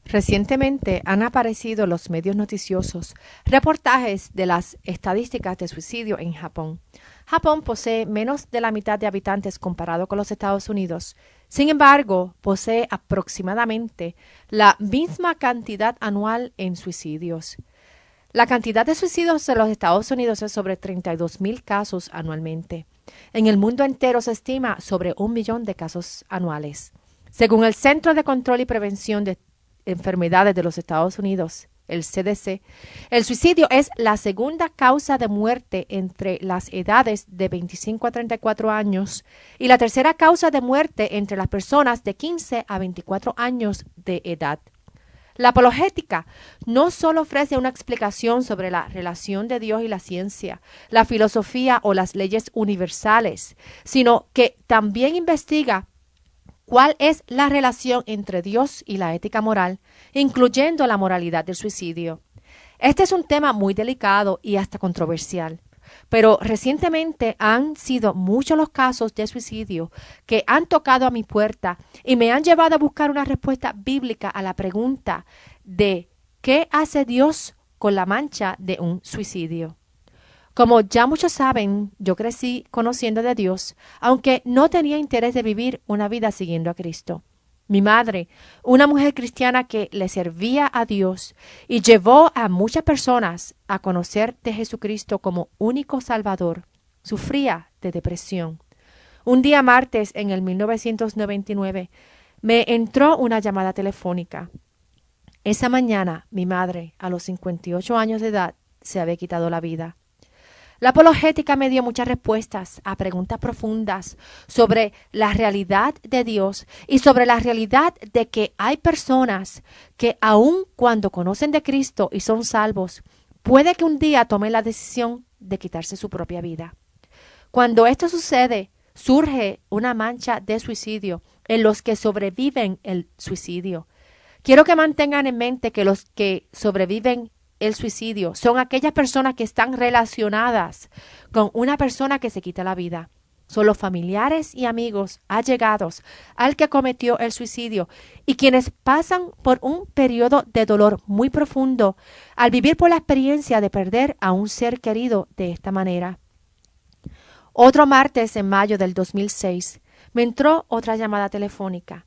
Recientemente han aparecido en los medios noticiosos reportajes de las estadísticas de suicidio en Japón. Japón posee menos de la mitad de habitantes comparado con los Estados Unidos. Sin embargo, posee aproximadamente la misma cantidad anual en suicidios. La cantidad de suicidios en los Estados Unidos es sobre 32,000 casos anualmente. En el mundo entero se estima sobre 1 millón de casos anuales. Según el Centro de Control y Prevención de Enfermedades de los Estados Unidos, el CDC, el suicidio es la segunda causa de muerte entre las edades de 25 a 34 años y la tercera causa de muerte entre las personas de 15 a 24 años de edad. La apologética no solo ofrece una explicación sobre la relación de Dios y la ciencia, la filosofía o las leyes universales, sino que también investiga cuál es la relación entre Dios y la ética moral, incluyendo la moralidad del suicidio. Este es un tema muy delicado y hasta controversial, pero recientemente han sido muchos los casos de suicidio que han tocado a mi puerta y me han llevado a buscar una respuesta bíblica a la pregunta de ¿qué hace Dios con la mancha de un suicidio? Como ya muchos saben, yo crecí conociendo de Dios, aunque no tenía interés de vivir una vida siguiendo a Cristo. Mi madre, una mujer cristiana que le servía a Dios y llevó a muchas personas a conocer de Jesucristo como único Salvador, sufría de depresión. Un día martes en el 1999 me entró una llamada telefónica. Esa mañana mi madre, a los 58 años de edad, se había quitado la vida. La apologética me dio muchas respuestas a preguntas profundas sobre la realidad de Dios y sobre la realidad de que hay personas que aun cuando conocen de Cristo y son salvos, puede que un día tomen la decisión de quitarse su propia vida. Cuando esto sucede, surge una mancha de suicidio en los que sobreviven el suicidio. Quiero que mantengan en mente que los que sobreviven el suicidio son aquellas personas que están relacionadas con una persona que se quita la vida. Son los familiares y amigos allegados al que cometió el suicidio y quienes pasan por un periodo de dolor muy profundo al vivir por la experiencia de perder a un ser querido de esta manera. Otro martes en mayo del 2006 me entró otra llamada telefónica.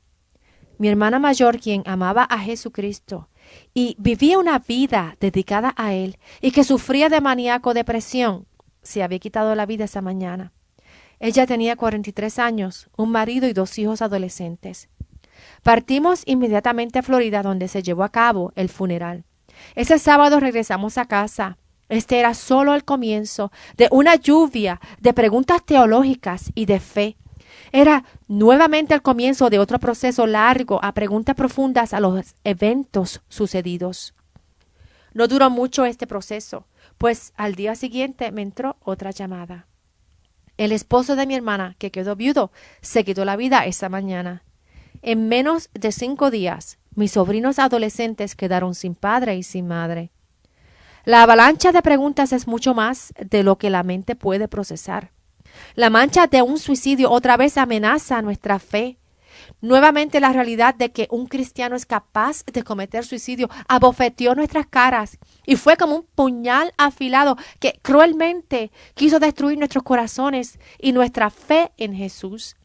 Mi hermana mayor, quien amaba a Jesucristo y vivía una vida dedicada a Él y que sufría de maníaco depresión, se había quitado la vida esa mañana. Ella tenía 43 años, un marido y 2 hijos adolescentes. Partimos inmediatamente a Florida, donde se llevó a cabo el funeral. Ese sábado regresamos a casa. Este era solo el comienzo de una lluvia de preguntas teológicas y de fe. Era nuevamente el comienzo de otro proceso largo a preguntas profundas a los eventos sucedidos. No duró mucho este proceso, pues al día siguiente me entró otra llamada. El esposo de mi hermana, que quedó viudo, se quitó la vida esa mañana. En menos de 5 días, mis sobrinos adolescentes quedaron sin padre y sin madre. La avalancha de preguntas es mucho más de lo que la mente puede procesar. La mancha de un suicidio otra vez amenaza nuestra fe. Nuevamente la realidad de que un cristiano es capaz de cometer suicidio abofeteó nuestras caras y fue como un puñal afilado que cruelmente quiso destruir nuestros corazones y nuestra fe en Jesús.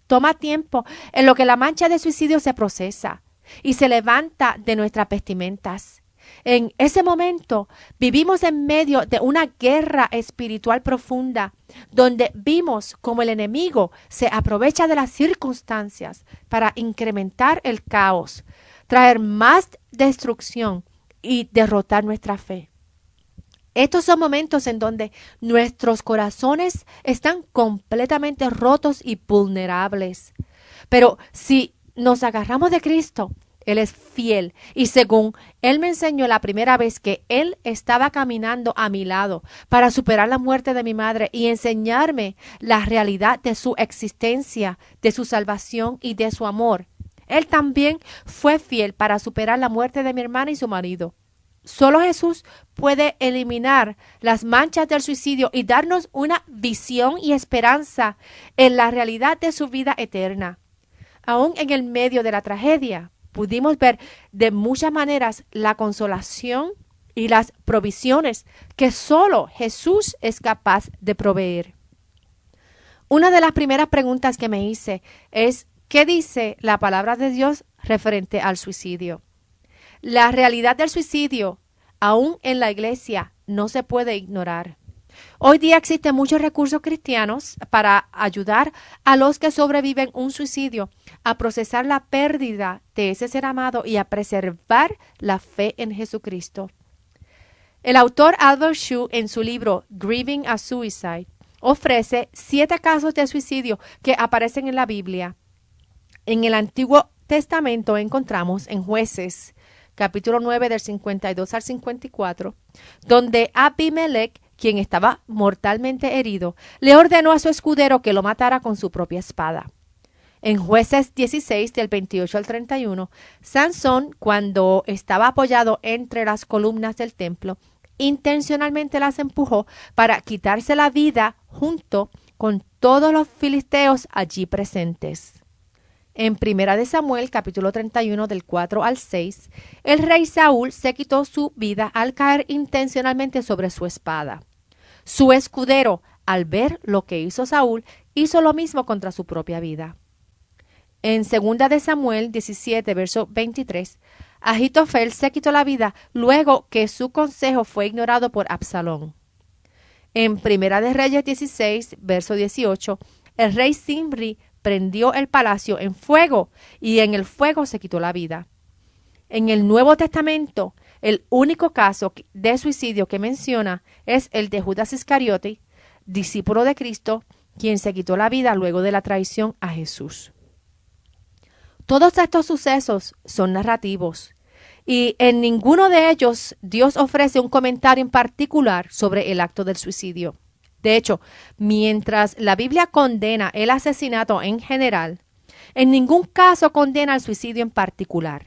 Toma tiempo en lo que la mancha de suicidio se procesa y se levanta de nuestras vestimentas. En ese momento vivimos en medio de una guerra espiritual profunda, donde vimos cómo el enemigo se aprovecha de las circunstancias para incrementar el caos, traer más destrucción y derrotar nuestra fe. Estos son momentos en donde nuestros corazones están completamente rotos y vulnerables. Pero si nos agarramos de Cristo, Él es fiel y según Él me enseñó la primera vez que Él estaba caminando a mi lado para superar la muerte de mi madre y enseñarme la realidad de su existencia, de su salvación y de su amor. Él también fue fiel para superar la muerte de mi hermana y su marido. Solo Jesús puede eliminar las manchas del suicidio y darnos una visión y esperanza en la realidad de su vida eterna. Aún en el medio de la tragedia, pudimos ver de muchas maneras la consolación y las provisiones que solo Jesús es capaz de proveer. Una de las primeras preguntas que me hice es, ¿qué dice la palabra de Dios referente al suicidio? La realidad del suicidio, aún en la iglesia, no se puede ignorar. Hoy día existen muchos recursos cristianos para ayudar a los que sobreviven un suicidio a procesar la pérdida de ese ser amado y a preservar la fe en Jesucristo. El autor Albert Shu, en su libro Grieving a Suicide, ofrece 7 casos de suicidio que aparecen en la Biblia. En el Antiguo Testamento encontramos en Jueces, capítulo 9, del 52 al 54, donde Abimelech, quien estaba mortalmente herido, le ordenó a su escudero que lo matara con su propia espada. En Jueces 16, del 28 al 31, Sansón, cuando estaba apoyado entre las columnas del templo, intencionalmente las empujó para quitarse la vida junto con todos los filisteos allí presentes. En 1 Samuel, capítulo 31, del 4 al 6, el rey Saúl se quitó su vida al caer intencionalmente sobre su espada. Su escudero, al ver lo que hizo Saúl, hizo lo mismo contra su propia vida. En 2 Samuel 17, verso 23, Ahitofel se quitó la vida luego que su consejo fue ignorado por Absalón. En 1 Reyes 16, verso 18, el rey Zimri prendió el palacio en fuego y en el fuego se quitó la vida. En el Nuevo Testamento, el único caso de suicidio que menciona es el de Judas Iscariote, discípulo de Cristo, quien se quitó la vida luego de la traición a Jesús. Todos estos sucesos son narrativos y en ninguno de ellos Dios ofrece un comentario en particular sobre el acto del suicidio. De hecho, mientras la Biblia condena el asesinato en general, en ningún caso condena el suicidio en particular.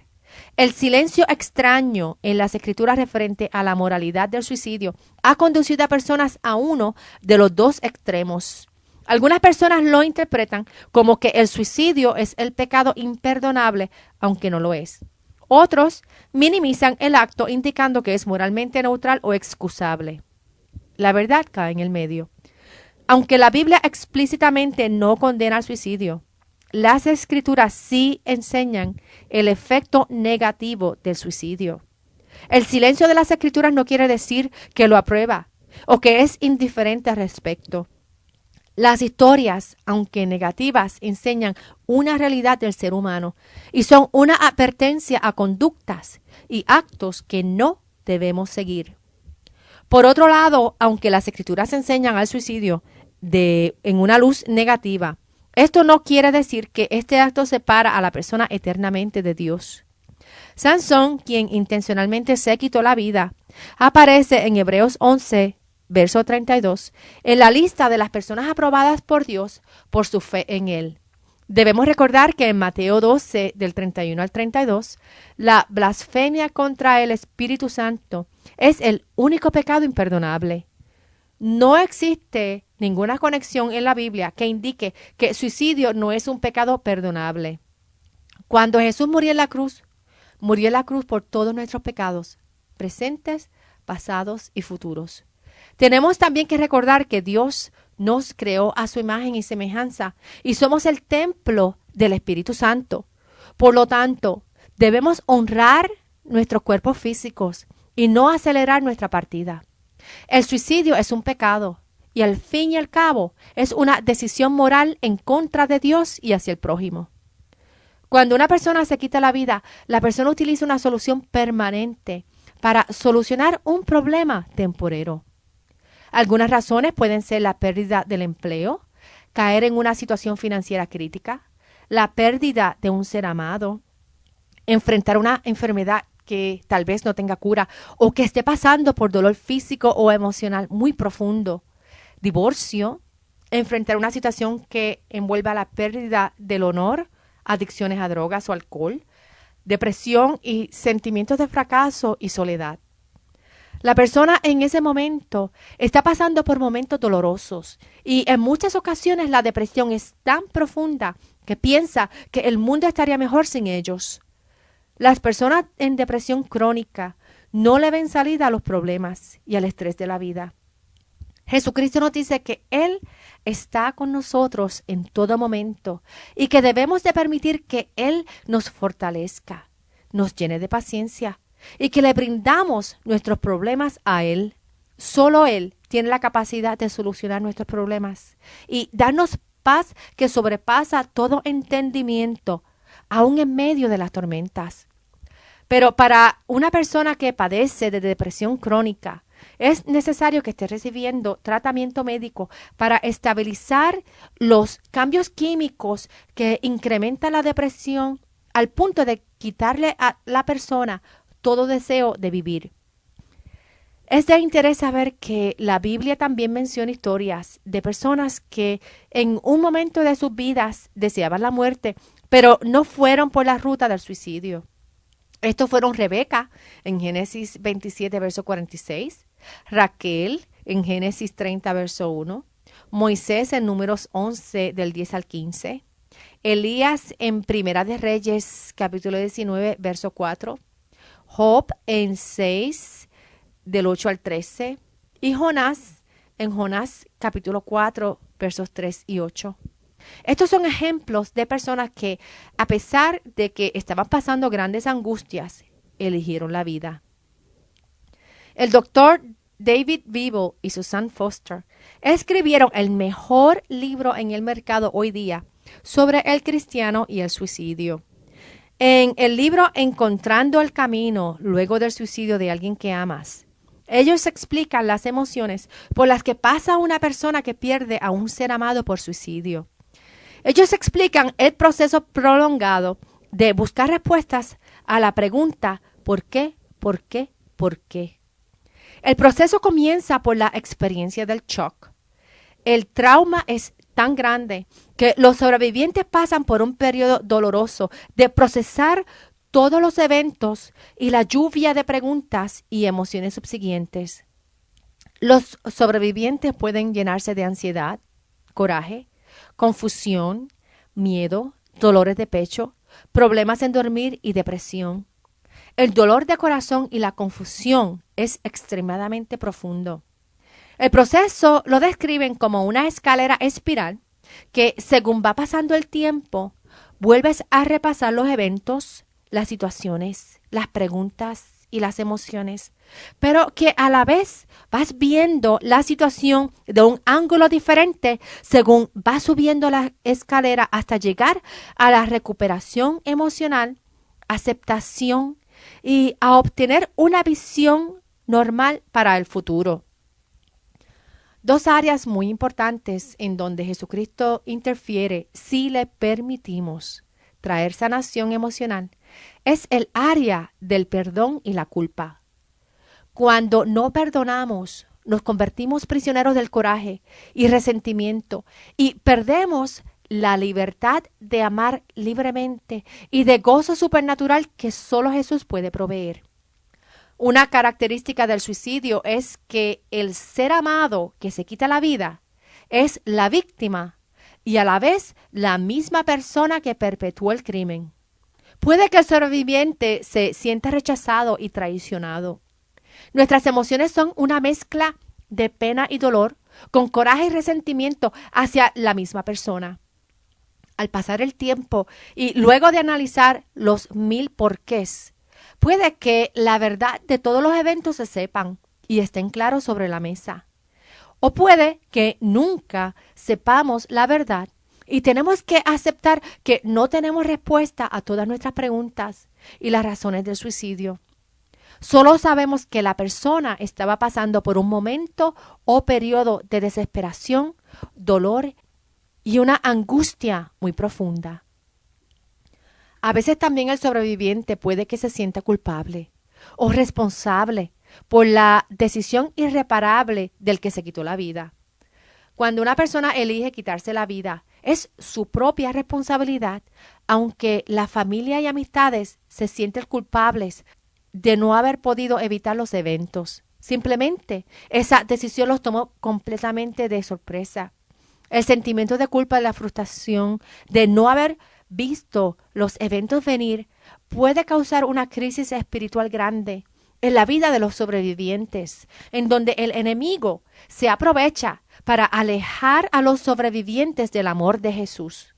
El silencio extraño en las escrituras referente a la moralidad del suicidio ha conducido a personas a uno de los dos extremos. Algunas personas lo interpretan como que el suicidio es el pecado imperdonable, aunque no lo es. Otros minimizan el acto indicando que es moralmente neutral o excusable. La verdad cae en el medio. Aunque la Biblia explícitamente no condena el suicidio, las escrituras sí enseñan el efecto negativo del suicidio. El silencio de las escrituras no quiere decir que lo aprueba o que es indiferente al respecto. Las historias, aunque negativas, enseñan una realidad del ser humano y son una advertencia a conductas y actos que no debemos seguir. Por otro lado, aunque las escrituras enseñan al suicidio en una luz negativa, esto no quiere decir que este acto separa a la persona eternamente de Dios. Sansón, quien intencionalmente se quitó la vida, aparece en Hebreos 11, verso 32, en la lista de las personas aprobadas por Dios por su fe en Él. Debemos recordar que en Mateo 12, del 31 al 32, la blasfemia contra el Espíritu Santo es el único pecado imperdonable. No existe ninguna conexión en la Biblia que indique que el suicidio no es un pecado perdonable. Cuando Jesús murió en la cruz por todos nuestros pecados, presentes, pasados y futuros. Tenemos también que recordar que Dios nos creó a su imagen y semejanza y somos el templo del Espíritu Santo. Por lo tanto, debemos honrar nuestros cuerpos físicos y no acelerar nuestra partida. El suicidio es un pecado y al fin y al cabo es una decisión moral en contra de Dios y hacia el prójimo. Cuando una persona se quita la vida, la persona utiliza una solución permanente para solucionar un problema temporero. Algunas razones pueden ser la pérdida del empleo, caer en una situación financiera crítica, la pérdida de un ser amado, enfrentar una enfermedad que tal vez no tenga cura o que esté pasando por dolor físico o emocional muy profundo, divorcio, enfrentar una situación que envuelva la pérdida del honor, adicciones a drogas o alcohol, depresión y sentimientos de fracaso y soledad. La persona en ese momento está pasando por momentos dolorosos y en muchas ocasiones la depresión es tan profunda que piensa que el mundo estaría mejor sin ellos. Las personas en depresión crónica no le ven salida a los problemas y al estrés de la vida. Jesucristo nos dice que Él está con nosotros en todo momento y que debemos de permitir que Él nos fortalezca, nos llene de paciencia y que le brindamos nuestros problemas a Él. Solo Él tiene la capacidad de solucionar nuestros problemas y darnos paz que sobrepasa todo entendimiento, aún en medio de las tormentas. Pero para una persona que padece de depresión crónica, es necesario que esté recibiendo tratamiento médico para estabilizar los cambios químicos que incrementan la depresión al punto de quitarle a la persona todo deseo de vivir. Es de interés saber que la Biblia también menciona historias de personas que en un momento de sus vidas deseaban la muerte, pero no fueron por la ruta del suicidio. Estos fueron Rebeca en Génesis 27, verso 46, Raquel en Génesis 30, verso 1, Moisés en Números 11, del 10 al 15, Elías en Primera de Reyes, capítulo 19, verso 4, Job en 6, del 8 al 13, y Jonás en Jonás, capítulo 4, versos 3 y 8. Estos son ejemplos de personas que, a pesar de que estaban pasando grandes angustias, eligieron la vida. El doctor David Beeble y Susan Foster escribieron el mejor libro en el mercado hoy día sobre el cristiano y el suicidio. En el libro Encontrando el camino luego del suicidio de alguien que amas, ellos explican las emociones por las que pasa una persona que pierde a un ser amado por suicidio. Ellos explican el proceso prolongado de buscar respuestas a la pregunta ¿por qué? ¿Por qué? ¿Por qué? El proceso comienza por la experiencia del shock. El trauma es tan grande que los sobrevivientes pasan por un periodo doloroso de procesar todos los eventos y la lluvia de preguntas y emociones subsiguientes. Los sobrevivientes pueden llenarse de ansiedad, coraje, confusión, miedo, dolores de pecho, problemas en dormir y depresión. El dolor de corazón y la confusión es extremadamente profundo. El proceso lo describen como una escalera espiral que, según va pasando el tiempo, vuelves a repasar los eventos, las situaciones, las preguntas y las emociones, pero que a la vez vas viendo la situación de un ángulo diferente según vas subiendo la escalera hasta llegar a la recuperación emocional, aceptación y a obtener una visión normal para el futuro. Dos áreas muy importantes en donde Jesucristo interfiere si le permitimos traer sanación emocional es el área del perdón y la culpa. Cuando no perdonamos, nos convertimos prisioneros del coraje y resentimiento y perdemos la libertad de amar libremente y de gozo supernatural que solo Jesús puede proveer. Una característica del suicidio es que el ser amado que se quita la vida es la víctima y a la vez la misma persona que perpetuó el crimen. Puede que el sobreviviente se sienta rechazado y traicionado. Nuestras emociones son una mezcla de pena y dolor, con coraje y resentimiento hacia la misma persona. Al pasar el tiempo y luego de analizar los 1000 porqués, puede que la verdad de todos los eventos se sepan y estén claros sobre la mesa. O puede que nunca sepamos la verdad y tenemos que aceptar que no tenemos respuesta a todas nuestras preguntas y las razones del suicidio. Solo sabemos que la persona estaba pasando por un momento o periodo de desesperación, dolor y una angustia muy profunda. A veces también el sobreviviente puede que se sienta culpable o responsable por la decisión irreparable del que se quitó la vida. Cuando una persona elige quitarse la vida, es su propia responsabilidad, aunque la familia y amistades se sienten culpables de no haber podido evitar los eventos. Simplemente esa decisión los tomó completamente de sorpresa. El sentimiento de culpa y la frustración de no haber visto los eventos venir puede causar una crisis espiritual grande en la vida de los sobrevivientes, en donde el enemigo se aprovecha para alejar a los sobrevivientes del amor de Jesús.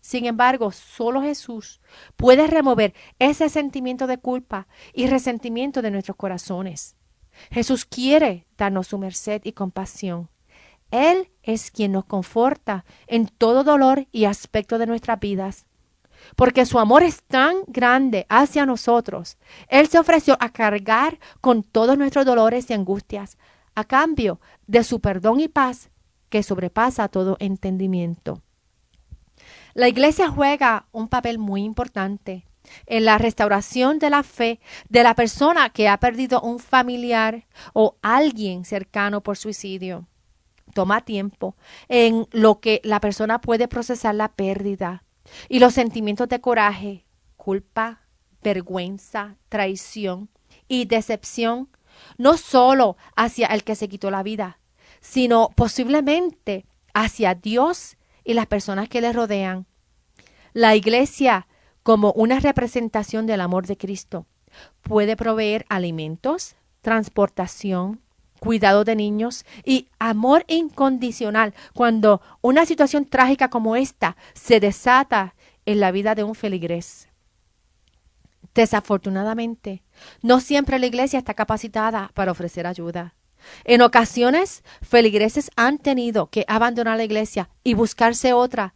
Sin embargo, solo Jesús puede remover ese sentimiento de culpa y resentimiento de nuestros corazones. Jesús quiere darnos su merced y compasión. Él es quien nos conforta en todo dolor y aspecto de nuestras vidas. Porque su amor es tan grande hacia nosotros, Él se ofreció a cargar con todos nuestros dolores y angustias, a cambio de su perdón y paz que sobrepasa todo entendimiento. La iglesia juega un papel muy importante en la restauración de la fe de la persona que ha perdido un familiar o alguien cercano por suicidio. Toma tiempo en lo que la persona puede procesar la pérdida y los sentimientos de coraje, culpa, vergüenza, traición y decepción, no solo hacia el que se quitó la vida, sino posiblemente hacia Dios y las personas que le rodean. La iglesia, como una representación del amor de Cristo, puede proveer alimentos, transportación, cuidado de niños y amor incondicional cuando una situación trágica como esta se desata en la vida de un feligrés. Desafortunadamente, no siempre la iglesia está capacitada para ofrecer ayuda. En ocasiones, feligreses han tenido que abandonar la iglesia y buscarse otra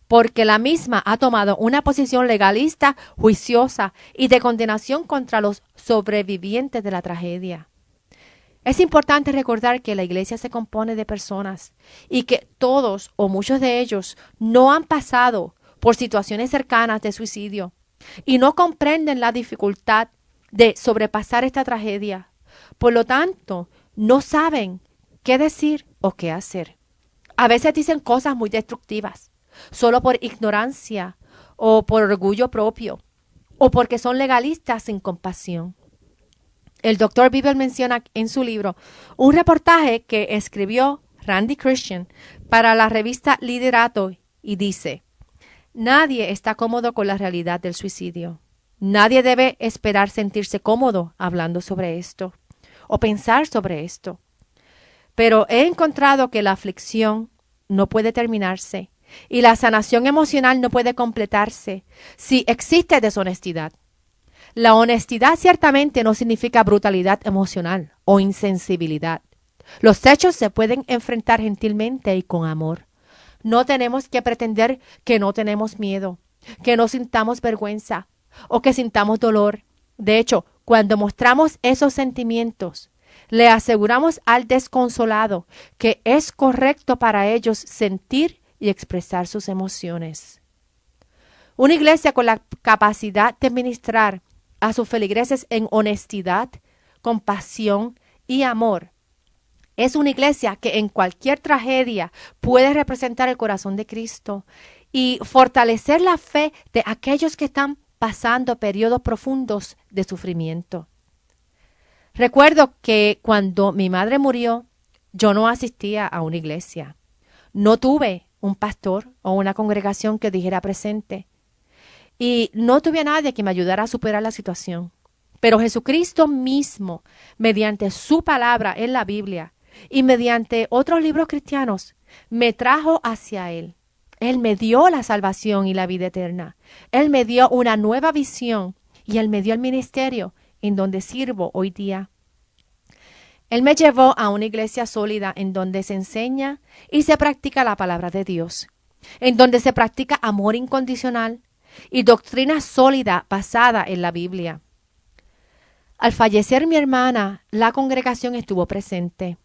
porque la misma ha tomado una posición legalista, juiciosa y de condenación contra los sobrevivientes de la tragedia. Es importante recordar que la iglesia se compone de personas y que todos o muchos de ellos no han pasado por situaciones cercanas de suicidio y no comprenden la dificultad de sobrepasar esta tragedia. Por lo tanto, no saben qué decir o qué hacer. A veces dicen cosas muy destructivas, solo por ignorancia o por orgullo propio o porque son legalistas sin compasión. El Dr. Bibel menciona en su libro un reportaje que escribió Randy Christian para la revista Liderato y dice: nadie está cómodo con la realidad del suicidio. Nadie debe esperar sentirse cómodo hablando sobre esto o pensar sobre esto. Pero he encontrado que la aflicción no puede terminarse y la sanación emocional no puede completarse si existe deshonestidad. La honestidad ciertamente no significa brutalidad emocional o insensibilidad. Los hechos se pueden enfrentar gentilmente y con amor. No tenemos que pretender que no tenemos miedo, que no sintamos vergüenza o que sintamos dolor. De hecho, cuando mostramos esos sentimientos, le aseguramos al desconsolado que es correcto para ellos sentir y expresar sus emociones. Una iglesia con la capacidad de ministrar a sus feligreses en honestidad, compasión y amor es una iglesia que en cualquier tragedia puede representar el corazón de Cristo y fortalecer la fe de aquellos que están pasando periodos profundos de sufrimiento. Recuerdo que cuando mi madre murió, yo no asistía a una iglesia. No tuve un pastor o una congregación que dijera presente. Y no tuve a nadie que me ayudara a superar la situación. Pero Jesucristo mismo, mediante su palabra en la Biblia y mediante otros libros cristianos, me trajo hacia Él. Él me dio la salvación y la vida eterna. Él me dio una nueva visión y Él me dio el ministerio en donde sirvo hoy día. Él me llevó a una iglesia sólida en donde se enseña y se practica la palabra de Dios, en donde se practica amor incondicional y doctrina sólida basada en la Biblia. Al fallecer mi hermana, la congregación estuvo presente,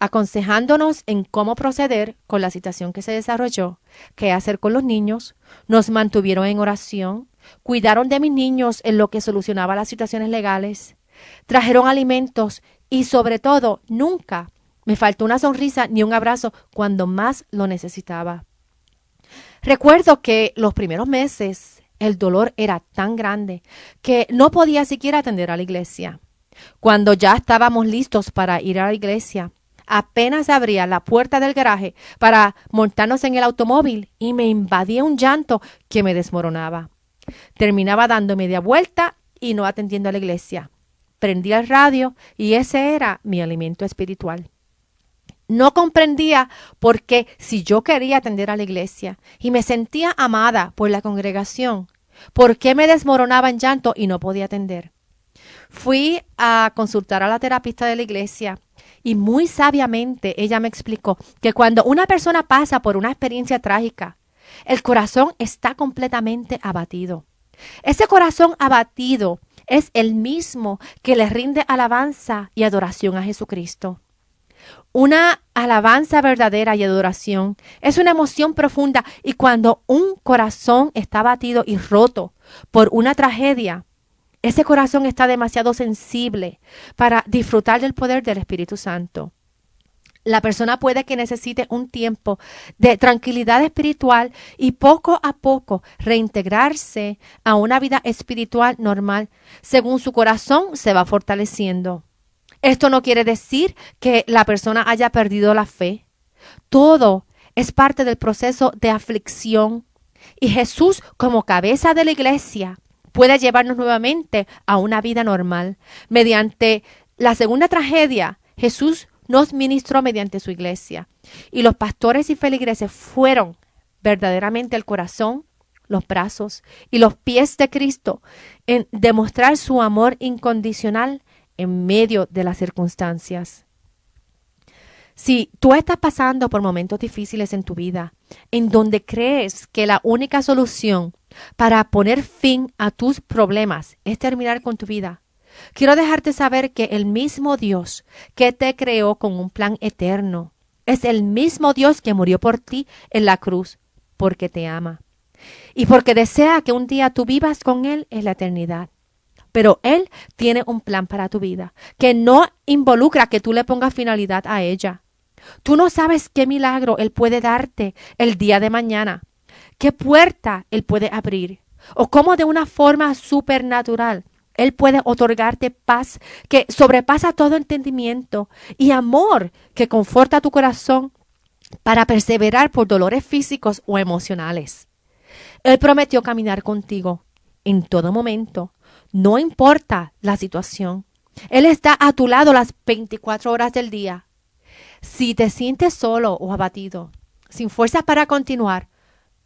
aconsejándonos en cómo proceder con la situación que se desarrolló, qué hacer con los niños, nos mantuvieron en oración, cuidaron de mis niños en lo que solucionaba las situaciones legales, trajeron alimentos y sobre todo nunca me faltó una sonrisa ni un abrazo cuando más lo necesitaba. Recuerdo que los primeros meses el dolor era tan grande que no podía siquiera atender a la iglesia. Cuando ya estábamos listos para ir a la iglesia, apenas abría la puerta del garaje para montarnos en el automóvil y me invadía un llanto que me desmoronaba. Terminaba dando media vuelta y no atendiendo a la iglesia. Prendía el radio y ese era mi alimento espiritual. No comprendía por qué, si yo quería atender a la iglesia y me sentía amada por la congregación, por qué me desmoronaba en llanto y no podía atender. Fui a consultar a la terapista de la iglesia y muy sabiamente ella me explicó que cuando una persona pasa por una experiencia trágica, el corazón está completamente abatido. Ese corazón abatido es el mismo que le rinde alabanza y adoración a Jesucristo. Una alabanza verdadera y adoración es una emoción profunda y cuando un corazón está abatido y roto por una tragedia, ese corazón está demasiado sensible para disfrutar del poder del Espíritu Santo. La persona puede que necesite un tiempo de tranquilidad espiritual y poco a poco reintegrarse a una vida espiritual normal según su corazón se va fortaleciendo. Esto no quiere decir que la persona haya perdido la fe. Todo es parte del proceso de aflicción y Jesús, como cabeza de la iglesia, puede llevarnos nuevamente a una vida normal. Mediante la segunda tragedia, Jesús nos ministró mediante su iglesia y los pastores y feligreses fueron verdaderamente el corazón, los brazos y los pies de Cristo en demostrar su amor incondicional en medio de las circunstancias. Si tú estás pasando por momentos difíciles en tu vida, en donde crees que la única solución para poner fin a tus problemas es terminar con tu vida, quiero dejarte saber que el mismo Dios que te creó con un plan eterno es el mismo Dios que murió por ti en la cruz porque te ama y porque desea que un día tú vivas con Él en la eternidad. Pero Él tiene un plan para tu vida que no involucra que tú le pongas finalidad a ella. Tú no sabes qué milagro Él puede darte el día de mañana, qué puerta Él puede abrir o cómo de una forma supernatural Él puede otorgarte paz que sobrepasa todo entendimiento y amor que conforta tu corazón para perseverar por dolores físicos o emocionales. Él prometió caminar contigo en todo momento. No importa la situación. Él está a tu lado las 24 horas del día. Si te sientes solo o abatido, sin fuerzas para continuar,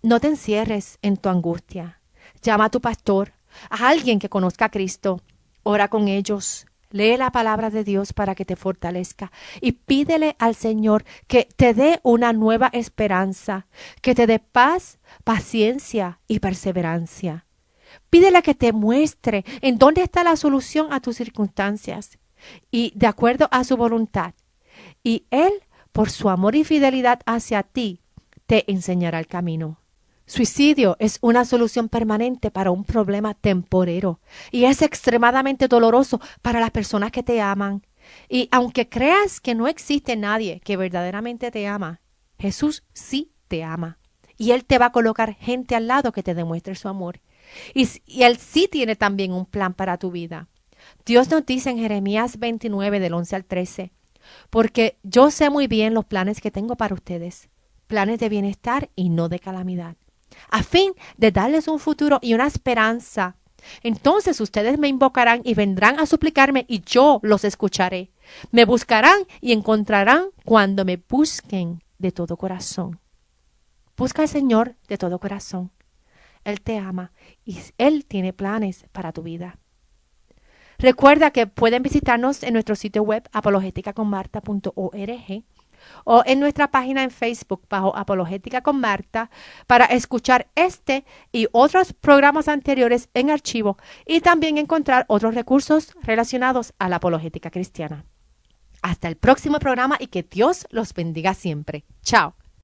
no te encierres en tu angustia. Llama a tu pastor, a alguien que conozca a Cristo. Ora con ellos. Lee la palabra de Dios para que te fortalezca y pídele al Señor que te dé una nueva esperanza, que te dé paz, paciencia y perseverancia. Pídele que te muestre en dónde está la solución a tus circunstancias y de acuerdo a su voluntad. Y Él, por su amor y fidelidad hacia ti, te enseñará el camino. Suicidio es una solución permanente para un problema temporero y es extremadamente doloroso para las personas que te aman. Y aunque creas que no existe nadie que verdaderamente te ama, Jesús sí te ama. Y Él te va a colocar gente al lado que te demuestre su amor. Y Él sí tiene también un plan para tu vida. Dios nos dice en Jeremías 29 del 11 al 13, porque yo sé muy bien los planes que tengo para ustedes, planes de bienestar y no de calamidad, a fin de darles un futuro y una esperanza. Entonces ustedes me invocarán y vendrán a suplicarme y yo los escucharé. Me buscarán y encontrarán cuando me busquen de todo corazón. Busca al Señor de todo corazón. Él te ama y Él tiene planes para tu vida. Recuerda que pueden visitarnos en nuestro sitio web apologeticaconmarta.org o en nuestra página en Facebook bajo Apologética con Marta para escuchar este y otros programas anteriores en archivo y también encontrar otros recursos relacionados a la apologética cristiana. Hasta el próximo programa y que Dios los bendiga siempre. Chao.